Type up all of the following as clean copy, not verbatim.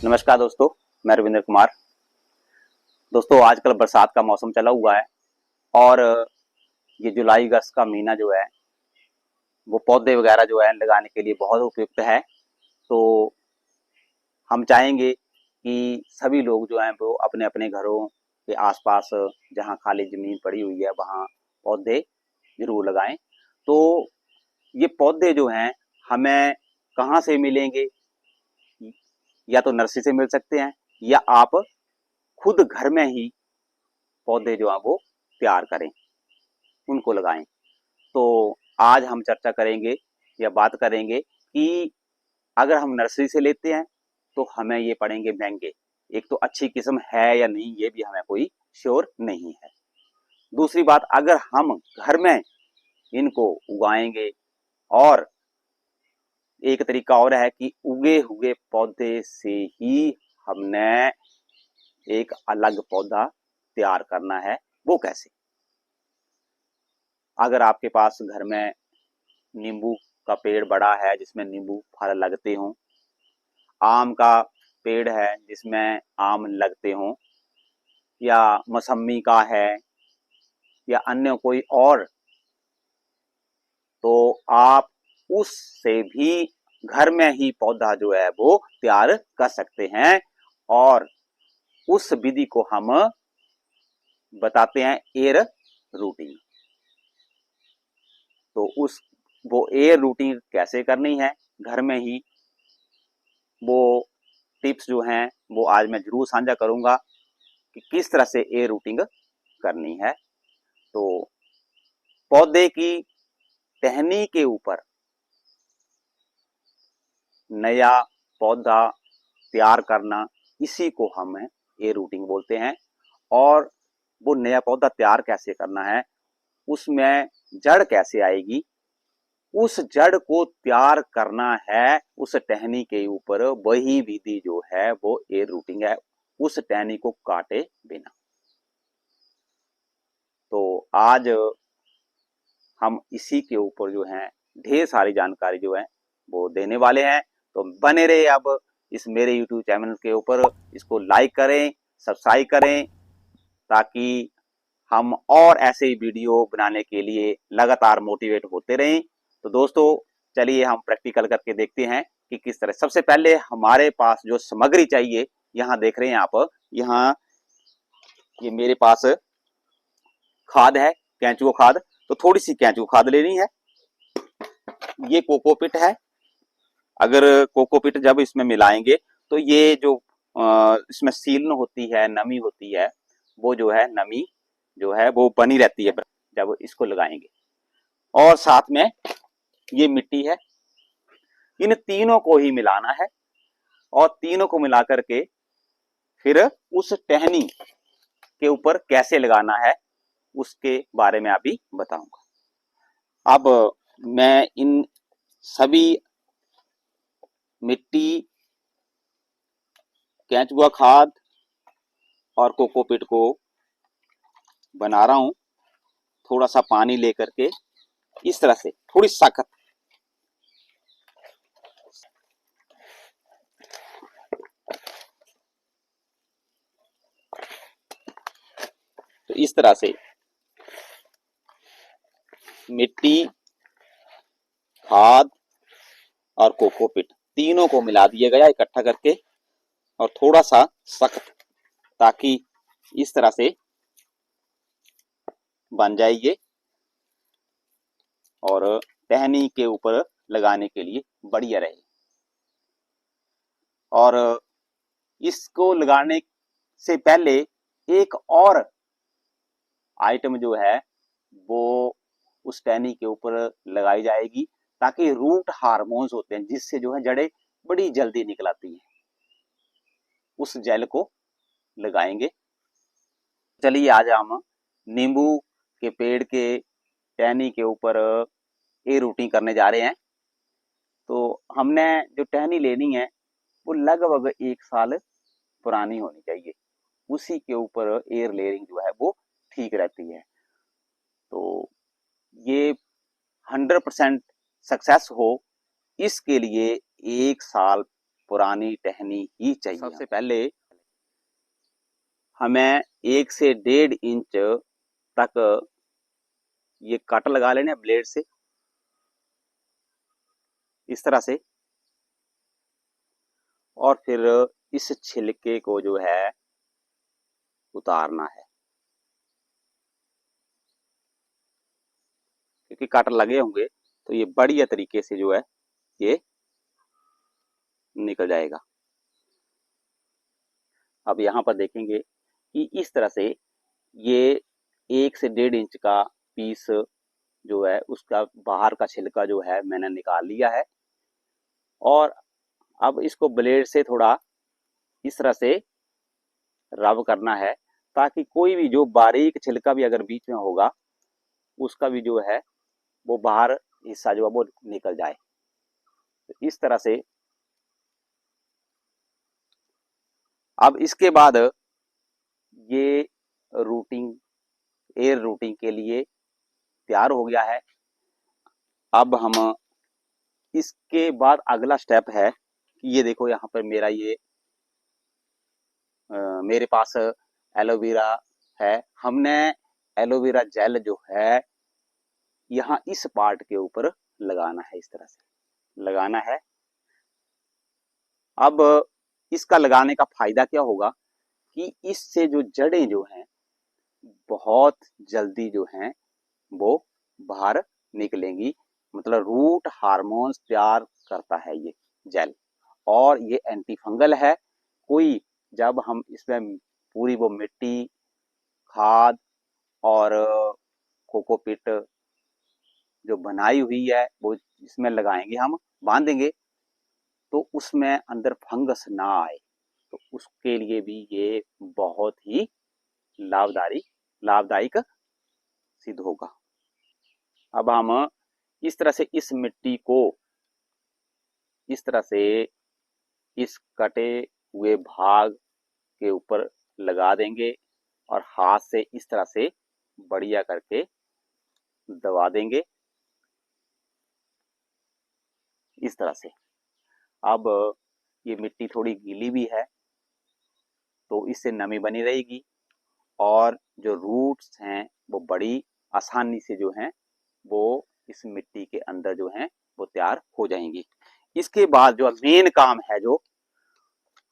नमस्कार दोस्तों, मैं रविंद्र कुमार। दोस्तों, आजकल बरसात का मौसम चला हुआ है और ये जुलाई अगस्त का महीना जो है वो पौधे वगैरह जो है लगाने के लिए बहुत उपयुक्त है। तो हम चाहेंगे कि सभी लोग जो हैं वो अपने अपने घरों के आसपास जहाँ खाली ज़मीन पड़ी हुई है वहाँ पौधे ज़रूर लगाएं। तो ये पौधे जो हैं हमें कहाँ से मिलेंगे? या तो नर्सरी से मिल सकते हैं या आप खुद घर में ही पौधे जो हैं वो तैयार करें, उनको लगाएं। तो आज हम चर्चा करेंगे या बात करेंगे कि अगर हम नर्सरी से लेते हैं तो हमें ये पड़ेंगे महंगे। एक तो अच्छी किस्म है या नहीं ये भी हमें कोई श्योर नहीं है। दूसरी बात, अगर हम घर में इनको उगाएंगे और एक तरीका और है कि उगे हुए पौधे से ही हमने एक अलग पौधा तैयार करना है। वो कैसे? अगर आपके पास घर में नींबू का पेड़ बड़ा है जिसमें नींबू फल लगते हों, आम का पेड़ है जिसमें आम लगते हों, या मौसम्मी का है या अन्य कोई और, तो आप उससे भी घर में ही पौधा जो है वो तैयार कर सकते हैं। और उस विधि को हम बताते हैं एयर रूटिंग। तो वो एयर रूटिंग कैसे करनी है घर में ही, वो टिप्स जो हैं वो आज मैं जरूर साझा करूंगा कि किस तरह से एयर रूटिंग करनी है। तो पौधे की टहनी के ऊपर नया पौधा तैयार करना, इसी को हम एयर रूटिंग बोलते हैं। और वो नया पौधा तैयार कैसे करना है, उसमें जड़ कैसे आएगी, उस जड़ को तैयार करना है उस टहनी के ऊपर, वही विधि जो है वो एयर रूटिंग है, उस टहनी को काटे बिना। तो आज हम इसी के ऊपर जो है ढेर सारी जानकारी जो है वो देने वाले हैं। तो बने रहे अब इस मेरे YouTube चैनल के ऊपर, इसको लाइक करें, सब्सक्राइब करें, ताकि हम और ऐसे ही वीडियो बनाने के लिए लगातार मोटिवेट होते रहें। तो दोस्तों, चलिए हम प्रैक्टिकल करके देखते हैं कि किस तरह। सबसे पहले हमारे पास जो सामग्री चाहिए, यहाँ देख रहे हैं आप, यहाँ ये मेरे पास खाद है, केंचुआ खाद। तो थोड़ी सी केंचुआ खाद लेनी है। ये कोकोपीट है। अगर कोकोपीट जब इसमें मिलाएंगे तो ये जो इसमें सीलन होती है, नमी होती है, वो जो है नमी जो है वो बनी रहती है जब इसको लगाएंगे। और साथ में ये मिट्टी है। इन तीनों को ही मिलाना है और तीनों को मिला करके फिर उस टहनी के ऊपर कैसे लगाना है उसके बारे में अभी बताऊंगा। अब मैं इन सभी मिट्टी, केंचुआ खाद और कोकोपीट को बना रहा हूं थोड़ा सा पानी लेकर के, इस तरह से थोड़ी सख्त। तो इस तरह से मिट्टी, खाद और कोकोपीट तीनों को मिला दिया गया इकट्ठा करके, और थोड़ा सा सख्त, ताकि इस तरह से बन जाए ये, और टहनी के ऊपर लगाने के लिए बढ़िया रहे। और इसको लगाने से पहले एक और आइटम जो है वो उस टहनी के ऊपर लगाई जाएगी, ताकि रूट हार्मोन्स होते हैं जिससे जो है जड़ें बड़ी जल्दी निकल आती हैं, उस जेल को लगाएंगे। चलिए आज हम नींबू के पेड़ के टहनी के ऊपर एयर रूटिंग करने जा रहे हैं। तो हमने जो टहनी लेनी है वो लगभग 1 साल पुरानी होनी चाहिए, उसी के ऊपर एयर लेयरिंग जो है वो ठीक रहती है। तो ये 100% सक्सेस हो, इसके लिए 1 साल पुरानी टहनी ही चाहिए। सबसे पहले हमें 1 से 1.5 इंच तक ये कट लगा लेना ब्लेड से, इस तरह से। और फिर इस छिलके को जो है उतारना है, क्योंकि कट लगे होंगे तो ये बढ़िया तरीके से जो है ये निकल जाएगा। अब यहाँ पर देखेंगे कि इस तरह से ये 1 से 1.5 इंच का पीस जो है उसका बाहर का छिलका जो है मैंने निकाल लिया है। और अब इसको ब्लेड से थोड़ा इस तरह से रब करना है, ताकि कोई भी जो बारीक छिलका भी अगर बीच में होगा उसका भी जो है वो बाहर हिस्सा जो है वो निकल जाए। तो इस तरह से अब इसके बाद ये रूटिंग, एयर रूटिंग के लिए तैयार हो गया है। अब हम इसके बाद अगला स्टेप है कि ये देखो यहाँ पर मेरा ये मेरे पास एलोवेरा है। हमने एलोवेरा जेल जो है यहाँ इस पार्ट के ऊपर लगाना है, इस तरह से लगाना है। अब इसका लगाने का फायदा क्या होगा कि इससे जो जड़ें जो हैं बहुत जल्दी जो हैं वो बाहर निकलेंगी। मतलब रूट हार्मोन्स तैयार करता है ये जेल, और ये एंटी फंगल है। कोई जब हम इसमें पूरी वो मिट्टी, खाद और कोकोपीट जो बनाई हुई है वो इसमें लगाएंगे, हम बांधेंगे, तो उसमें अंदर फंगस ना आए, तो उसके लिए भी ये बहुत ही लाभदायक सिद्ध होगा। अब हम इस तरह से इस मिट्टी को इस तरह से इस कटे हुए भाग के ऊपर लगा देंगे और हाथ से इस तरह से बढ़िया करके दबा देंगे, इस तरह से। अब ये मिट्टी थोड़ी गीली भी है तो इससे नमी बनी रहेगी, और जो रूट्स हैं वो बड़ी आसानी से जो हैं वो इस मिट्टी के अंदर जो हैं वो तैयार हो जाएंगी। इसके बाद जो मेन काम है, जो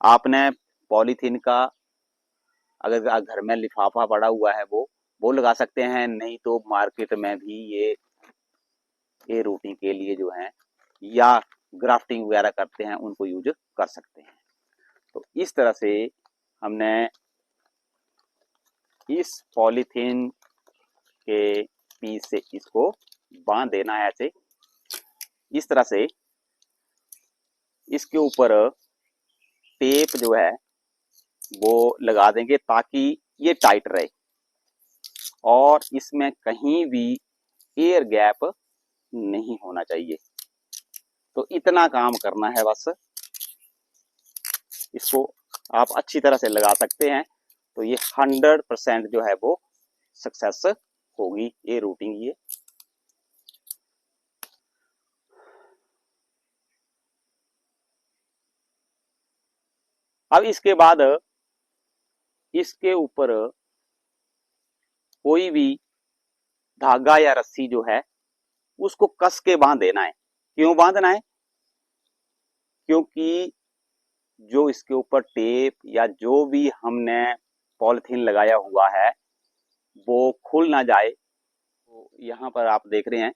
आपने पॉलीथीन का अगर घर में लिफाफा पड़ा हुआ है वो लगा सकते हैं, नहीं तो मार्केट में भी ये रूटिंग के लिए जो है या ग्राफ्टिंग वगैरह करते हैं उनको यूज कर सकते हैं। तो इस तरह से हमने इस पॉलीथीन के पीस से इसको बांध देना है ऐसे, इस तरह से। इसके ऊपर टेप जो है वो लगा देंगे ताकि ये टाइट रहे और इसमें कहीं भी एयर गैप नहीं होना चाहिए। तो इतना काम करना है बस, इसको आप अच्छी तरह से लगा सकते हैं तो ये 100% जो है वो सक्सेस होगी ये रूटिंग। ये अब इसके बाद इसके ऊपर कोई भी धागा या रस्सी जो है उसको कस के बांध देना है। क्यों बांधना है? क्योंकि जो इसके ऊपर टेप या जो भी हमने पॉलिथीन लगाया हुआ है वो खुल ना जाए। तो यहाँ पर आप देख रहे हैं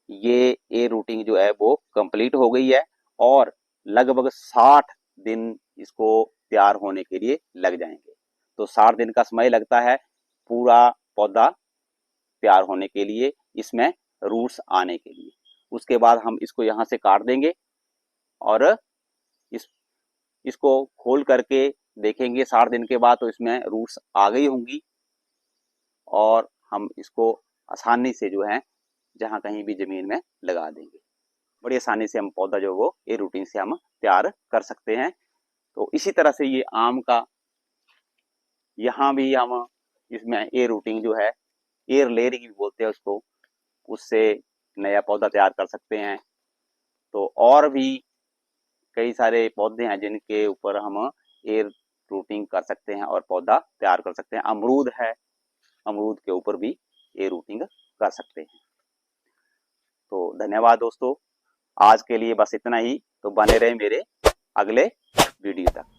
ये ए रूटिंग जो है वो कंप्लीट हो गई है और लगभग 60 दिन इसको तैयार होने के लिए लग जाएंगे। तो 60 दिन का समय लगता है पूरा पौधा तैयार होने के लिए, इसमें रूट्स आने के लिए। उसके बाद हम इसको यहाँ से काट देंगे और इसको खोल करके देखेंगे 60 दिन के बाद, तो इसमें रूट्स आ गई होंगी और हम इसको आसानी से जो है जहाँ कहीं भी जमीन में लगा देंगे। बड़ी आसानी से हम पौधा जो वो ए रूटिंग से हम तैयार कर सकते हैं। तो इसी तरह से ये आम का यहाँ भी हम इसमें ए रूटिंग जो है, एयर लेयरिंग भी बोलते हैं उसको, उससे नया पौधा तैयार कर सकते हैं। तो और भी कई सारे पौधे हैं जिनके ऊपर हम एयर रूटिंग कर सकते हैं और पौधा तैयार कर सकते हैं। अमरूद है, अमरूद के ऊपर भी एयर रूटिंग कर सकते हैं। तो धन्यवाद दोस्तों, आज के लिए बस इतना ही। तो बने रहे मेरे अगले वीडियो तक।